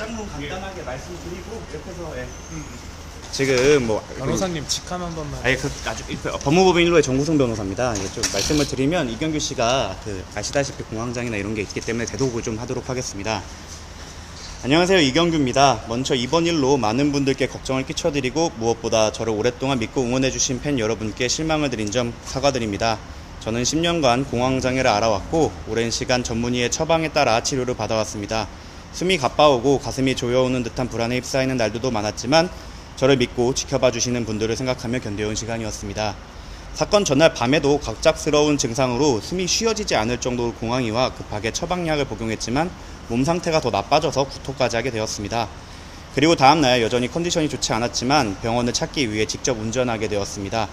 입장문 간단하게 말씀드리고 이렇게 해서 지금 뭐 변호사님 직함 한 번만. 아예 아주 법무법인 1호의 정구승 변호사입니다. 예, 좀 말씀을 드리면 이경규 씨가 아시다시피 공황장애나 이런 게 있기 때문에 대독을 좀 하도록 하겠습니다. 안녕하세요, 이경규입니다. 먼저 이번 일로 많은 분들께 걱정을 끼쳐드리고 무엇보다 저를 오랫동안 믿고 응원해주신 팬 여러분께 실망을 드린 점 사과드립니다. 저는 10년간 공황장애를 알아왔고 오랜 시간 전문의의 처방에 따라 치료를 받아왔습니다. 숨이 가빠오고 가슴이 조여오는 듯한 불안에 휩싸이는 날들도 많았지만 저를 믿고 지켜봐 주시는 분들을 생각하며 견뎌온 시간이었습니다. 사건 전날 밤에도 갑작스러운 증상으로 숨이 쉬어지지 않을 정도로 공황이 와 급하게 처방약을 복용했지만 몸 상태가 더 나빠져서 구토까지 하게 되었습니다. 그리고 다음날 여전히 컨디션이 좋지 않았지만 병원을 찾기 위해 직접 운전하게 되었습니다.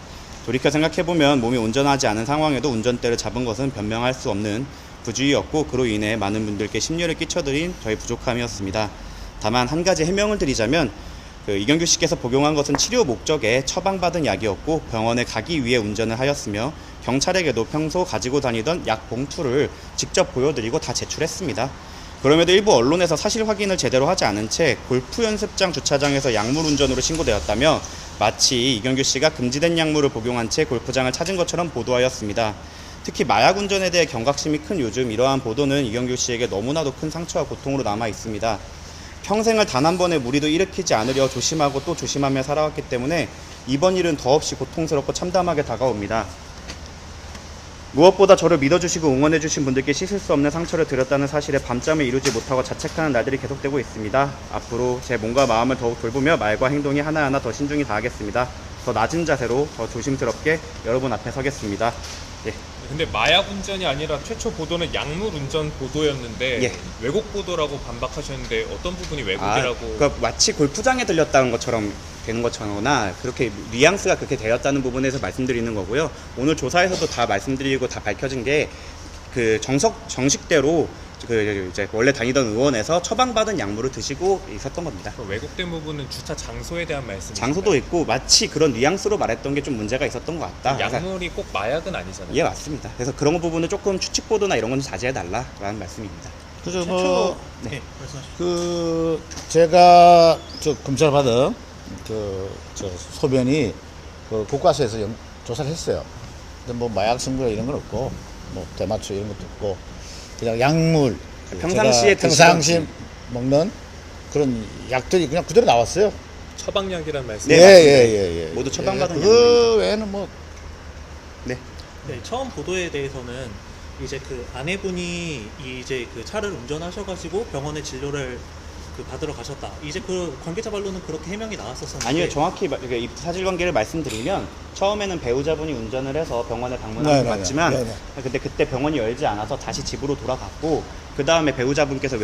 돌이켜 생각해보면 몸이 온전하지 않은 상황에도 운전대를 잡은 것은 변명할 수 없는 부주의였고 그로 인해 많은 분들께 심려를 끼쳐드린 저의 부족함이었습니다. 다만 한 가지 해명을 드리자면 이경규 씨께서 복용한 것은 치료 목적에 처방받은 약이었고 병원에 가기 위해 운전을 하였으며 경찰에게도 평소 가지고 다니던 약 봉투를 직접 보여드리고 다 제출했습니다. 그럼에도 일부 언론에서 사실 확인을 제대로 하지 않은 채 골프 연습장 주차장에서 약물 운전으로 신고되었다며 마치 이경규 씨가 금지된 약물을 복용한 채 골프장을 찾은 것처럼 보도하였습니다. 특히 마약 운전에 대해 경각심이 큰 요즘 이러한 보도는 이경규 씨에게 너무나도 큰 상처와 고통으로 남아 있습니다. 평생을 단 한 번의 무리도 일으키지 않으려 조심하고 또 조심하며 살아왔기 때문에 이번 일은 더없이 고통스럽고 참담하게 다가옵니다. 무엇보다 저를 믿어주시고 응원해주신 분들께 씻을 수 없는 상처를 드렸다는 사실에 밤잠을 이루지 못하고 자책하는 날들이 계속되고 있습니다. 앞으로 제 몸과 마음을 더욱 돌보며 말과 행동이 하나하나 더 신중히 다하겠습니다. 더 낮은 자세로 더 조심스럽게 여러분 앞에 서겠습니다. 예. 근데 마약 운전이 아니라 최초 보도는 약물 운전 보도였는데 예. 왜곡 보도라고 반박하셨는데 어떤 부분이 왜곡이라고? 그러니까 마치 골프장에 들렸다는 것처럼 되는 것처럼나 그렇게 뉘앙스가 그렇게 되었다는 부분에서 말씀드리는 거고요. 오늘 조사에서도 다 말씀드리고 다 밝혀진 게 그 정식대로 이제 원래 다니던 의원에서 처방받은 약물을 드시고 있었던 겁니다. 왜곡된 부분은 주차 장소에 대한 말씀이신가요? 장소도 있고 마치 그런 뉘앙스로 말했던 게 좀 문제가 있었던 것 같다. 약물이 꼭 마약은 아니잖아요. 예, 맞습니다. 그래서 그런 부분은 조금 추측 보도나 이런 건 자제해달라라는 말씀입니다. 그죠, 네. 제가 검찰 받은 소변이 국과수에서 조사를 했어요. 근데 뭐 마약 성분 이런 건 없고, 뭐 대마초 이런 것도 없고, 그냥 약물, 평상시에 먹는 그런 약들이 그냥 그대로 나왔어요. 처방약이란 말씀. 네, 예. 모두 처방받은 그 외에는 뭐. 네. 네, 처음 보도에 대해서는 이제 그 아내분이 이제 그 차를 운전하셔가지고 병원에 진료를 받으러 가셨다. 이제 그 관계자 말로는 그렇게 해명이 나왔었는데. 아니요, 정확히 사실관계를 말씀드리면 처음에는 배우자분이 운전을 해서 병원에 방문한 것 같지만 근데 그때 병원이 열지 않아서 다시 집으로 돌아갔고 그 다음에 배우자분께서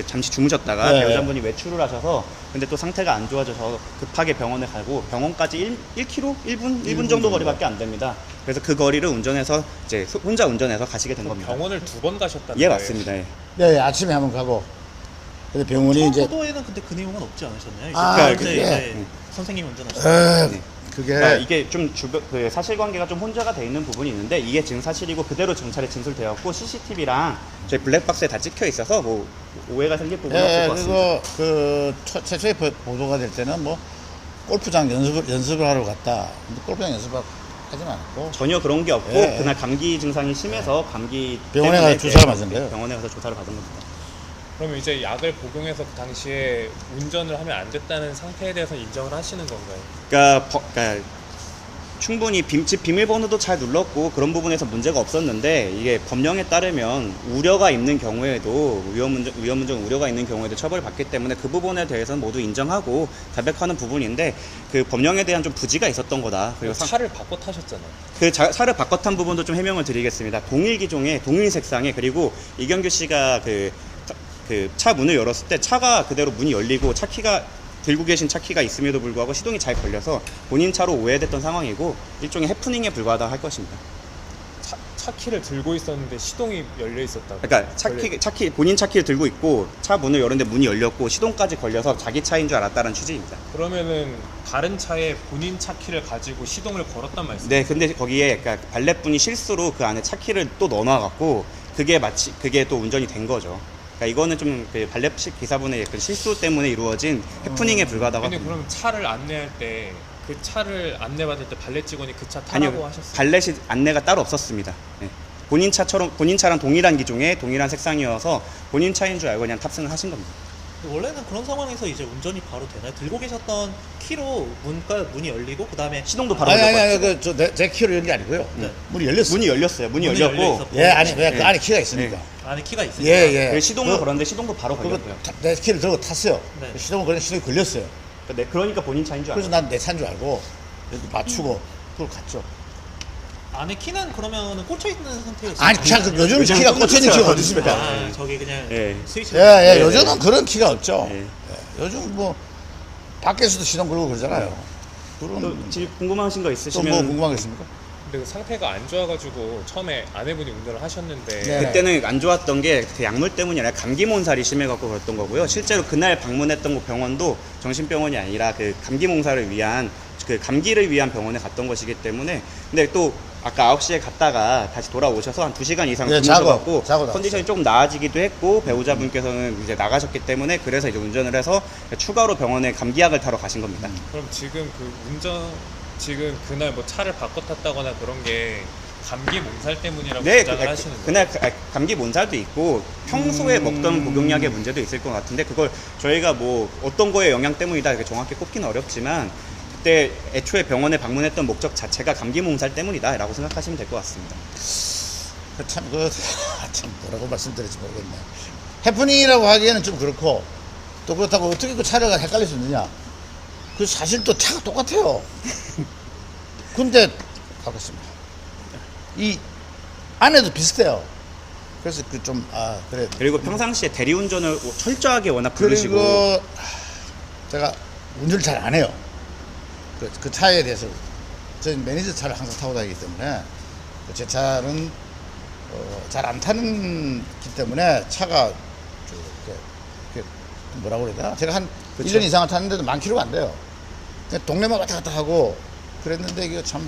잠시 주무셨다가 배우자분이 외출을 하셔서 근데 또 상태가 안 좋아져서 급하게 병원에 가고 병원까지 1km? 1분 정도 거리밖에 안 됩니다. 그래서 그 거리를 운전해서 이제 혼자 운전해서 가시게 된 겁니다. 병원을 2번 가셨다는 예, 거예요? 맞습니다. 예. 네, 아침에 한번 가고. 근데 병원이 처음 이제. 보도에는 근데 그 내용은 없지 않으셨나요? 그러니까 이제 선생님이 운전하셨어요. 네. 그게. 그러니까 이게 좀 사실관계가 좀 혼재가 돼 있는 부분이 있는데 이게 지금 사실이고 그대로 경찰에 진술되었고 CCTV랑 저희 블랙박스에 다 찍혀 있어서 뭐 오해가 생길 부분은 없을 것 같습니다. 그리고 최초에 보도가 될 때는 뭐 골프장 연습을 하러 갔다. 근데 골프장 연습을 하진 않았고. 전혀 그런 게 없고 그날 감기 증상이 심해서 감기 병원에 때문에 가서 조사를 받은 거예요. 병원에 가서 조사를 받은 겁니다. 그러면 이제 약을 복용해서 그 당시에 운전을 하면 안 됐다는 상태에 대해서 인정을 하시는 건가요? 그러니까 충분히 집 비밀번호도 잘 눌렀고 그런 부분에서 문제가 없었는데 이게 법령에 따르면 우려가 있는 경우에도 위험운전 우려가 있는 경우에도 처벌을 받기 때문에 그 부분에 대해서는 모두 인정하고 자백하는 부분인데 그 법령에 대한 좀 부지가 있었던 거다. 그리고 차를 바꿔 타셨잖아요. 그 차를 바꿔 탄 부분도 좀 해명을 드리겠습니다. 동일 기종에 동일 색상에 그리고 이경규 씨가 그 차 문을 열었을 때 차가 그대로 문이 열리고 들고 계신 차키가 있음에도 불구하고 시동이 잘 걸려서 본인 차로 오해됐던 상황이고 일종의 해프닝에 불과하다 할 것입니다. 차키를 들고 있었는데 시동이 열려 있었다고? 그러니까 본인 차키를 들고 있고 차 문을 열었는데 문이 열렸고 시동까지 걸려서 자기 차인 줄 알았다는 취지입니다. 그러면은 다른 차에 본인 차키를 가지고 시동을 걸었단 말씀이세요? 네, 근데 거기에 그러니까 발렛분이 실수로 그 안에 차키를 또 넣어놔갖고 그게 또 운전이 된 거죠. 그러니까 이거는 좀 그 발렛식 기사분의 그 실수 때문에 이루어진 해프닝에 불과하다고 근데 합니다. 그럼 차를 안내할 때 그 차를 안내받을 때 발렛 직원이 그 차 타라고 아니요, 하셨어요? 발렛이 안내가 따로 없었습니다. 네. 본인 차랑 동일한 기종에 동일한 색상이어서 본인 차인 줄 알고 그냥 탑승을 하신 겁니다. 원래는 그런 상황에서 이제 운전이 바로 되나요? 들고 계셨던 키로 문이 열리고 그 다음에 시동도 바로 아니 걸렸고 그저 제 키로 열린 게 아니고요. 네. 문이 열렸어요. 문이 열렸어요. 문이 문이 열렸고 열려있었고. 예, 아니 왜 그 네. 안에 키가 있으니까. 네. 안에 키가 있으니까. 예. 그 시동을 그거- 걸었는데 시동도 바로 그거 걸렸고요. 내 키를 들고 탔어요. 네. 시동을 걸린 시동이 걸렸어요. 그러니까 본인 차인 줄 알고. 그래서 난 내 차인 줄 알고 이렇게 맞추고 그걸 갔죠. 안에 키는 그러면은 꽂혀 있는 상태였어요. 아니 그 요즘 요즘 키가 꽂혀있는 키가 어디 꽂혀있어요. 있습니까? 아, 저기 그냥 예. 스위치. 예, 요즘은 그런 키가 없죠. 예. 예, 요즘 뭐 밖에서도 시동 걸고 그러잖아요. 또 그럼 지금 궁금하신 거 또 있으시면 뭐 궁금한 게 있습니까? 근데 그 상태가 안 좋아가지고 처음에 아내분이 운전을 하셨는데 네. 그때는 안 좋았던 게 그 약물 때문이 아니라 감기 몽살이 심해갖고 그랬던 거고요. 실제로 그날 방문했던 그 병원도 정신병원이 아니라 그 감기 몽살을 위한 그 감기를 위한 병원에 갔던 것이기 때문에 근데 또 아까 9시에 갔다가 다시 돌아오셔서 한 2시간 이상 예, 주무셔갖고 자고 컨디션이 조금 나아지기도 했고 배우자분께서는 이제 나가셨기 때문에 그래서 이제 운전을 해서 추가로 병원에 감기약을 타러 가신 겁니다. 그럼 지금 그 지금 그날 뭐 차를 바꿔 탔다거나 그런 게 감기 몸살 때문이라고 네, 주장을 하시는 거예요? 그날 감기 몬살도 있고 평소에 먹던 복용약의 문제도 있을 것 같은데 그걸 저희가 뭐 어떤 거에 영향 때문이다 이렇게 정확히 꼽기는 어렵지만 그때 애초에 병원에 방문했던 목적 자체가 감기 몽살 때문이다라고 생각하시면 될 것 같습니다. 참 뭐라고 말씀드릴지 모르겠네. 해프닝이라고 하기에는 좀 그렇고 또 그렇다고 어떻게 그 차를 헷갈릴 수 있느냐? 그 사실 또 차가 똑같아요. 근데 가겠습니다. 이 안에도 비슷해요. 그래서 그 좀 그래. 그리고 평상시에 대리운전을 철저하게 워낙 그리고 부르시고 제가 운전을 잘 안 해요. 그 차에 대해서 저는 매니저 차를 항상 타고 다니기 때문에 제 차는 잘 안 타는 기 때문에 차가 이렇게 뭐라고 그래야 되나? 제가 한 그쵸. 1년 이상을 탔는데도 만 킬로가 안 돼요. 그냥 동네만 왔다 갔다 하고 그랬는데 이게 참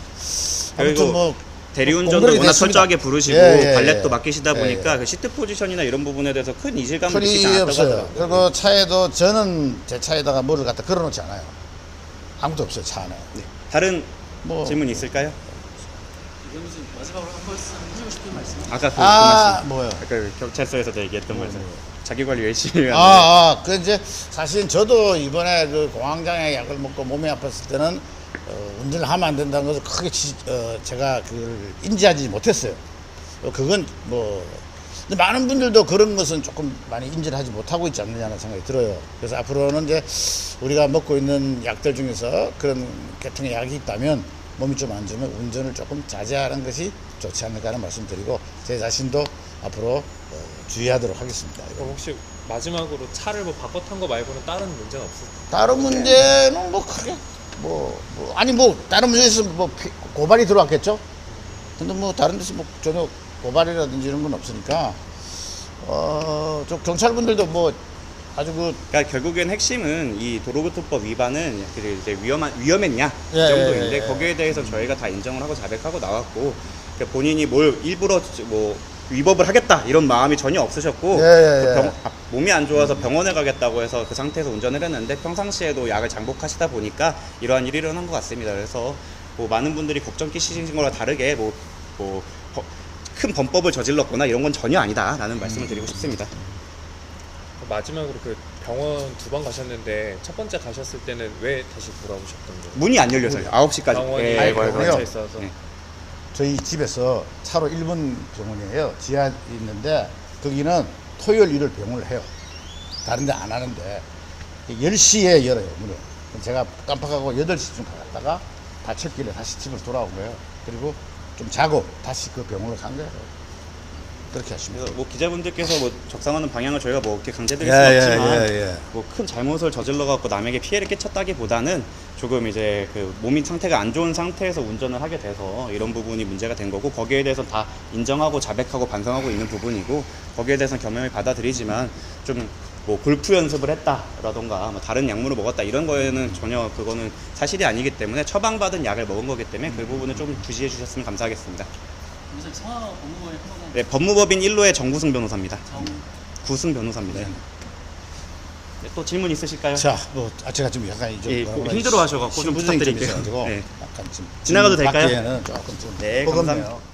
그리고 아무튼 뭐 대리운전도 공부를 워낙 됐습니다. 철저하게 부르시고 예. 발렛도 맡기시다 예, 보니까 예. 그 시트 포지션이나 이런 부분에 대해서 큰 이질감을 느끼지 소리 않았다고 없어요. 하더라고요. 그리고 차에도 저는 제 차에다가 뭐를 갖다 걸어놓지 않아요. 아무도 없어요, 차 안에. 네. 다른 뭐 질문 있을까요? 이경준 마지막으로 한 말씀 해주고 싶은 말씀. 아까 그 말씀. 뭐요? 아까 그 경찰서에서 얘기했던 말씀. 자기 관리 열심히 하는. 그 이제 사실 저도 이번에 그 공황장애 약을 먹고 몸이 아팠을 때는 운전을 하면 안 된다는 것을 크게 제가 그걸 인지하지 못했어요. 그건 뭐 근데 많은 분들도 그런 것은 조금 많이 인지를 하지 못하고 있지 않느냐는 생각이 들어요. 그래서 앞으로는 이제 우리가 먹고 있는 약들 중에서 그런 계통의 약이 있다면 몸이 좀 안 좋으면 운전을 조금 자제하는 것이 좋지 않을까 하는 말씀드리고 제 자신도 앞으로 주의하도록 하겠습니다. 그럼 혹시 마지막으로 차를 뭐 바꿔 탄 거 말고는 다른 문제는 없을까요? 다른 문제는 뭐 크게 아니 뭐 다른 문제 있으면 뭐 고발이 들어왔겠죠. 근데 뭐 다른 데서 뭐 전혀 고발이라든지 이런 건 없으니까 저 경찰분들도 뭐 아주 그러니까 결국엔 핵심은 이 도로교통법 위반은 그 이제 위험했냐 이 예, 정도인데 예, 예. 거기에 대해서 저희가 다 인정을 하고 자백하고 나왔고 그러니까 본인이 뭘 일부러 뭐 위법을 하겠다 이런 마음이 전혀 없으셨고 예. 몸이 안 좋아서 병원에 가겠다고 해서 그 상태에서 운전을 했는데 평상시에도 약을 장복하시다 보니까 이러한 일이 일어난 것 같습니다. 그래서 뭐 많은 분들이 걱정 끼치신 거와 다르게 큰 범법을 저질렀거나 이런 건 전혀 아니다라는 말씀을 드리고 싶습니다. 마지막으로 그 병원 2번 가셨는데 첫 번째 가셨을 때는 왜 다시 돌아오셨던 거예요? 문이 안 열려서요. 9시까지. 병원이 아니, 걸쳐 그래요? 있어서. 네. 저희 집에서 차로 1번 병원이에요. 지하에 있는데 거기는 토요일 일요일 병원을 해요. 다른 데 안 하는데 10시에 열어요 문을. 제가 깜빡하고 8시쯤 갔다가 다쳤길래 다시 집으로 돌아온 거예요. 그리고 좀 자고 다시 그 병원으로 간 거예요. 그렇게 하시면 그래서 돼요. 뭐 기자분들께서 뭐 적성하는 방향을 저희가 뭐 이렇게 강제드릴 수는 없지만 뭐 큰 잘못을 저질러 갖고 남에게 피해를 끼쳤다기보다는 조금 이제 그 몸이 상태가 안 좋은 상태에서 운전을 하게 돼서 이런 부분이 문제가 된 거고 거기에 대해서 다 인정하고 자백하고 반성하고 있는 부분이고 거기에 대해서는 겸허히 받아들이지만 좀 뭐 골프 연습을 했다라던가 뭐 다른 약물을 먹었다 이런 거에는 전혀 그거는 사실이 아니기 때문에 처방받은 약을 먹은 거기 때문에 그 부분은 좀 주시해 주셨으면 감사하겠습니다. 선생님 성화 법무부의 한번 네, 법무법인 1로의 정구승 변호사입니다. 구승 변호사입니다. 네. 네, 또 질문 있으실까요? 자, 제가 좀 약간 좀 예, 뭐라 그러나 힘들어하셔갖고 좀 신부증이 부탁드릴게요. 있어가지고 네. 약간 좀 지나가도 질문 될까요? 받기에는 조금 좀 네, 버겁네요. 감사합니다.